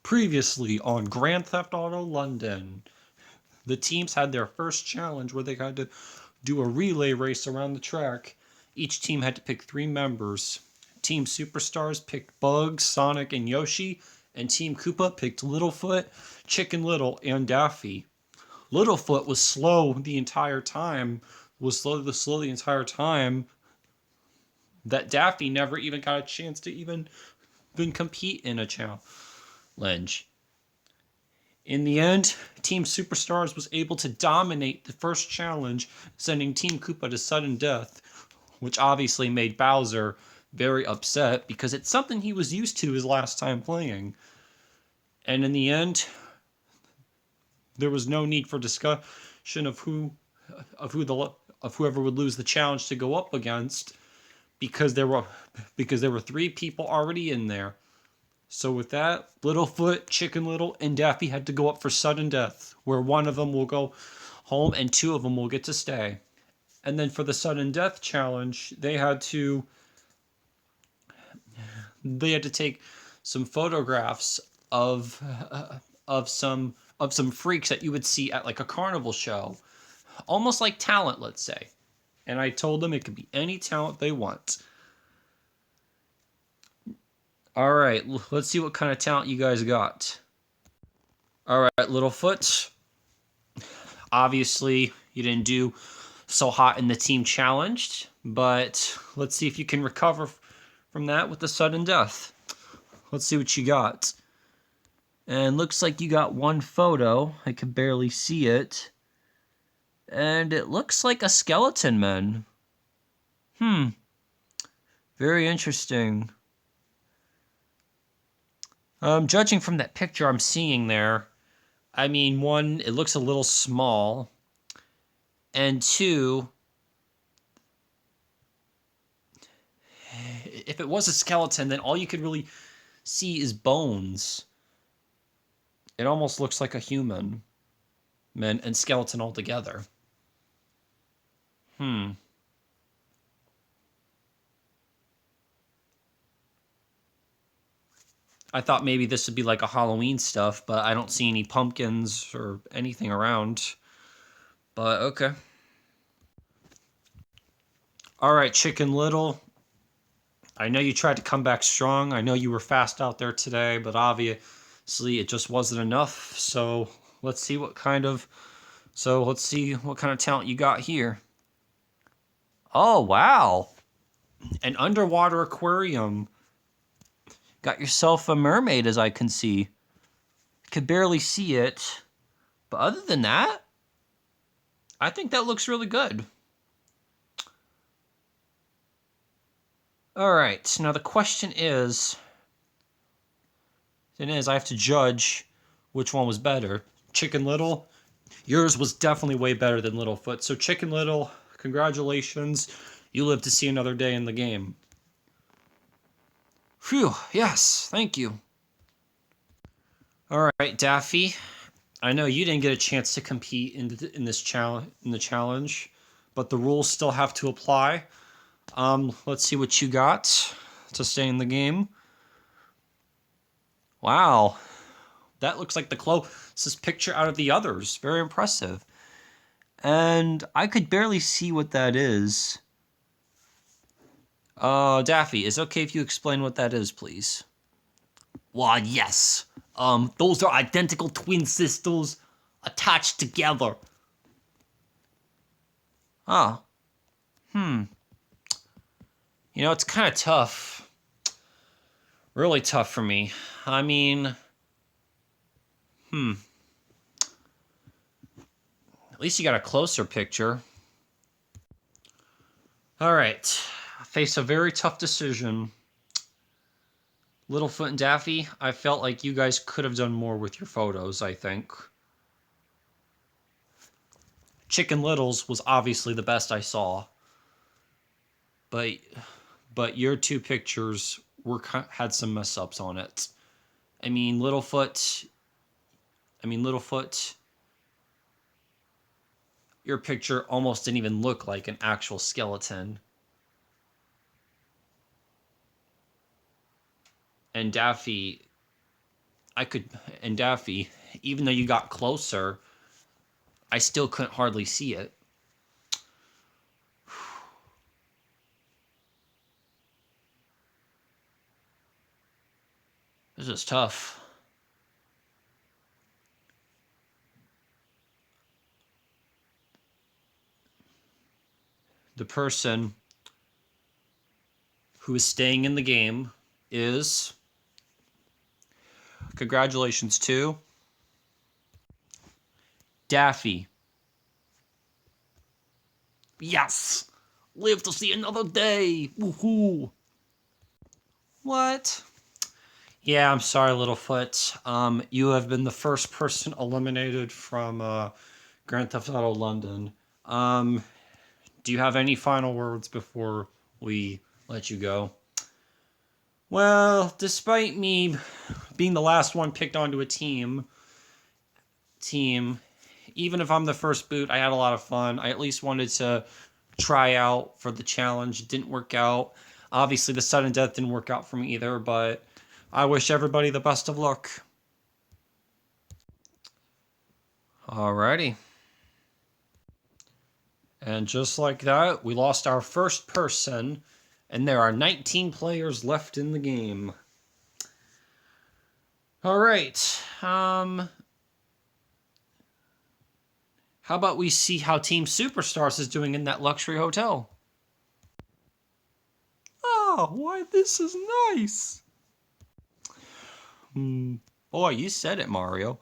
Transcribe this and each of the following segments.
Previously on Grand Theft Auto London, the teams had their first challenge where they had to do a relay race around the track. Each team had to pick 3 members. Team Superstars picked Bugs, Sonic, and Yoshi, and Team Koopa picked Littlefoot, Chicken Little, and Daffy. Littlefoot was slow the entire time, that Daffy never even got a chance to even compete in a challenge. In the end, Team Superstars was able to dominate the first challenge, sending Team Koopa to sudden death, which obviously made Bowser very upset because it's something he was used to his last time playing. And in the end, there was no need for discussion of whoever would lose the challenge to go up against because there were 3 people already in there. So with that, Littlefoot, Chicken Little, and Daffy had to go up for sudden death, where one of them will go home and 2 of them will get to stay. And then for the sudden death challenge, they had to take some photographs of some freaks that you would see at like a carnival show, almost like talent, let's say. And I told them it could be any talent they want. All right, let's see what kind of talent you guys got. All right, Littlefoot. Obviously, you didn't do so hot in the team challenge, but let's see if you can recover from that with the sudden death. Let's see what you got. And looks like you got 1 photo. I can barely see it. And it looks like a skeleton man. Very interesting. Judging from that picture I'm seeing there, I mean, 1, it looks a little small, and 2, if it was a skeleton, then all you could really see is bones. It almost looks like a human, man, and skeleton all together. I thought maybe this would be like a Halloween stuff, but I don't see any pumpkins or anything around. But okay. All right, Chicken Little. I know you tried to come back strong. I know you were fast out there today, but obviously it just wasn't enough. So let's see what kind of talent you got here. Oh, wow. An underwater aquarium. Got yourself a mermaid, as I can see. Could barely see it. But other than that, I think that looks really good. All right, now the question is, I have to judge which one was better. Chicken Little, yours was definitely way better than Littlefoot. So Chicken Little, congratulations. You live to see another day in the game. Phew, yes, thank you. All right, Daffy. I know you didn't get a chance to compete in the challenge, but the rules still have to apply. Let's see what you got to stay in the game. Wow, that looks like the closest picture out of the others. Very impressive. And I could barely see what that is. Daffy, is it okay if you explain what that is, please? Why, yes. Those are identical twin sisters attached together. Oh. You know, it's kind of tough. Really tough for me. I mean, at least you got a closer picture. All right. I face a very tough decision. Littlefoot and Daffy, I felt like you guys could have done more with your photos, I think. Chicken Little's was obviously the best I saw. But your 2 pictures had some mess ups on it. I mean, Littlefoot, your picture almost didn't even look like an actual skeleton. And Daffy, and Daffy, even though you got closer, I still couldn't hardly see it. This is tough. The person who is staying in the game is, congratulations to Daffy. Yes! Live to see another day! Woohoo! What? Yeah, I'm sorry, Littlefoot. You have been the first person eliminated from Grand Theft Auto London. Do you have any final words before we let you go? Well, despite me being the last one picked onto a team, even if I'm the first boot, I had a lot of fun. I at least wanted to try out for the challenge. It didn't work out. Obviously, the sudden death didn't work out for me either, but I wish everybody the best of luck. Alrighty. And just like that, we lost our first person, and there are 19 players left in the game. Alright, how about we see how Team Superstars is doing in that luxury hotel? Oh, why, this is nice. Boy, you said it, Mario.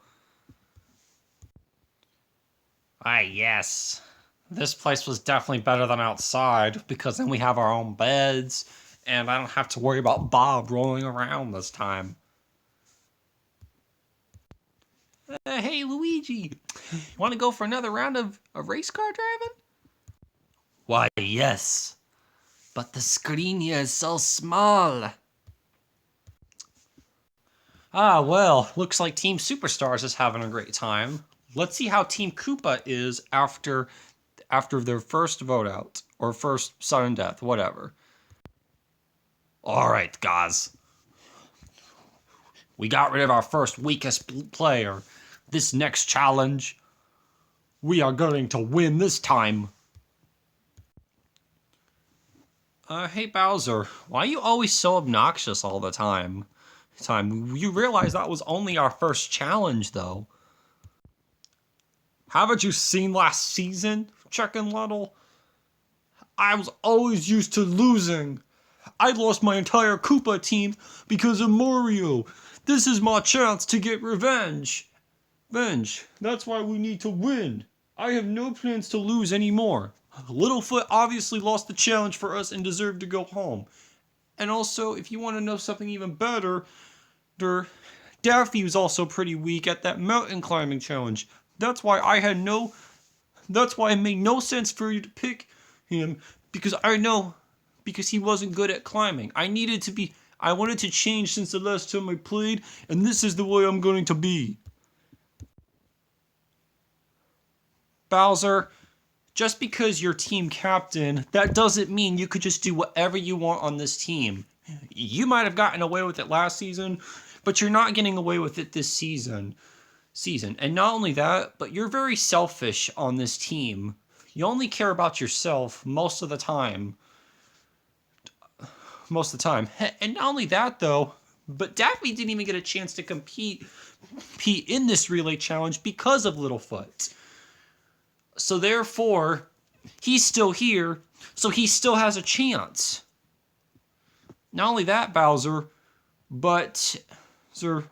Ah, yes. This place was definitely better than outside, because then we have our own beds, and I don't have to worry about Bob rolling around this time. Hey, Luigi! Want to go for another round of race car driving? Why, yes. But the screen here is so small. Ah, well, looks like Team Superstars is having a great time. Let's see how Team Koopa is after their first vote out, or first sudden death, whatever. Alright, guys. We got rid of our first weakest player. This next challenge, we are going to win this time. Hey Bowser, why are you always so obnoxious all the time? You realize that was only our first challenge, though. Haven't you seen last season, Chicken Little? I was always used to losing. I lost my entire Koopa team because of Mario. This is my chance to get revenge. That's why we need to win. I have no plans to lose anymore. Littlefoot obviously lost the challenge for us and deserved to go home. And also, if you want to know something even better, Daffy was also pretty weak at that mountain climbing challenge. That's why it made no sense for you to pick him, because he wasn't good at climbing. I wanted to change since the last time I played, and this is the way I'm going to be. Bowser, just because you're team captain, that doesn't mean you could just do whatever you want on this team. You might have gotten away with it last season, but you're not getting away with it this season. And not only that, but you're very selfish on this team. You only care about yourself most of the time. And not only that, though, but Daffy didn't even get a chance to compete in this relay challenge because of Littlefoot. So therefore, he's still here, so he still has a chance. Not only that, Bowser, but you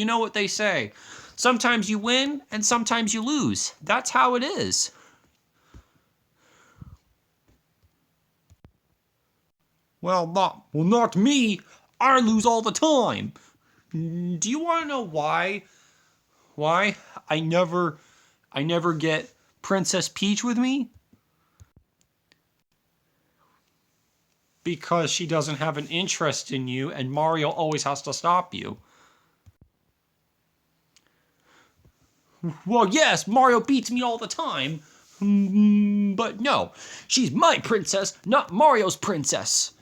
know what they say. Sometimes you win, and sometimes you lose. That's how it is. Well, not me. I lose all the time. Do you want to know why? Why I never get Princess Peach with me? Because she doesn't have an interest in you, and Mario always has to stop you. Well, yes, Mario beats me all the time. But no, she's my princess, not Mario's princess.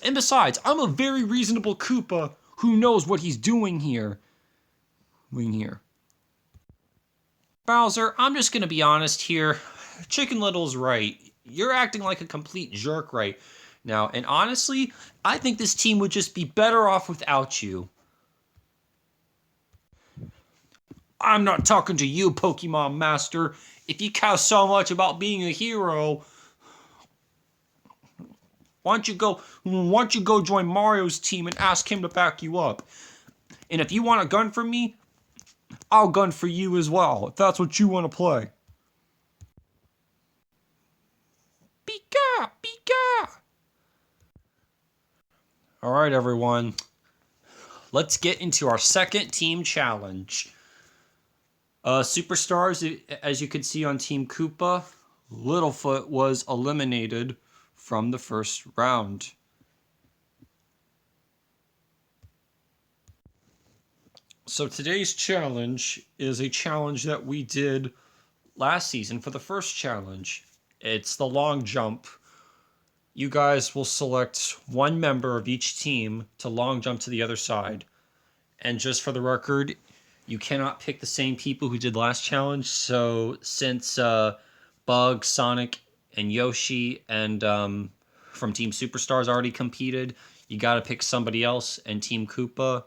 And besides, I'm a very reasonable Koopa Who knows what he's doing here? Bowser, I'm just gonna be honest here. Chicken Little's right. You're acting like a complete jerk right now. And honestly, I think this team would just be better off without you. I'm not talking to you, Pokemon Master. If you care so much about being a hero, why don't you go join Mario's team and ask him to back you up? And if you want a gun from me, I'll gun for you as well, if that's what you want to play. Pika! Pika! Alright, everyone. Let's get into our second team challenge. Superstars, as you can see on Team Koopa, Littlefoot was eliminated from the first round. So today's challenge is a challenge that we did last season for the first challenge. It's the long jump. You guys will select one member of each team to long jump to the other side. And just for the record, you cannot pick the same people who did last challenge. So since Bug, Sonic, and Yoshi and from Team Superstars already competed, you got to pick somebody else. And Team Koopa,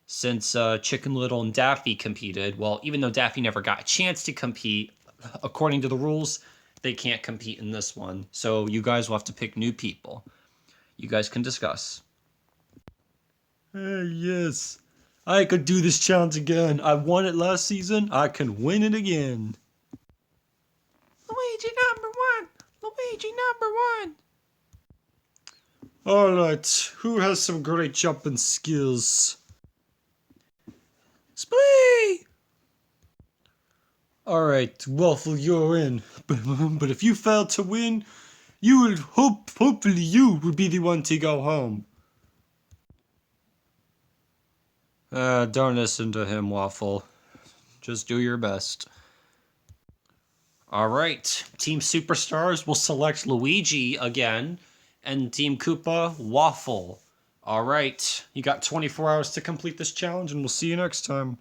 since Chicken Little and Daffy competed, well, even though Daffy never got a chance to compete, according to the rules, they can't compete in this one. So you guys will have to pick new people. You guys can discuss. Yes. I could do this challenge again. I won it last season. I can win it again. Luigi number one. Luigi number one. Alright. Who has some great jumping skills? Splee! Alright, Waffle, you're in. But if you fail to win, you would hopefully you would be the one to go home. Don't listen to him, Waffle. Just do your best. Alright, Team Superstars will select Luigi again, and Team Koopa, Waffle. Alright, you got 24 hours to complete this challenge, and we'll see you next time.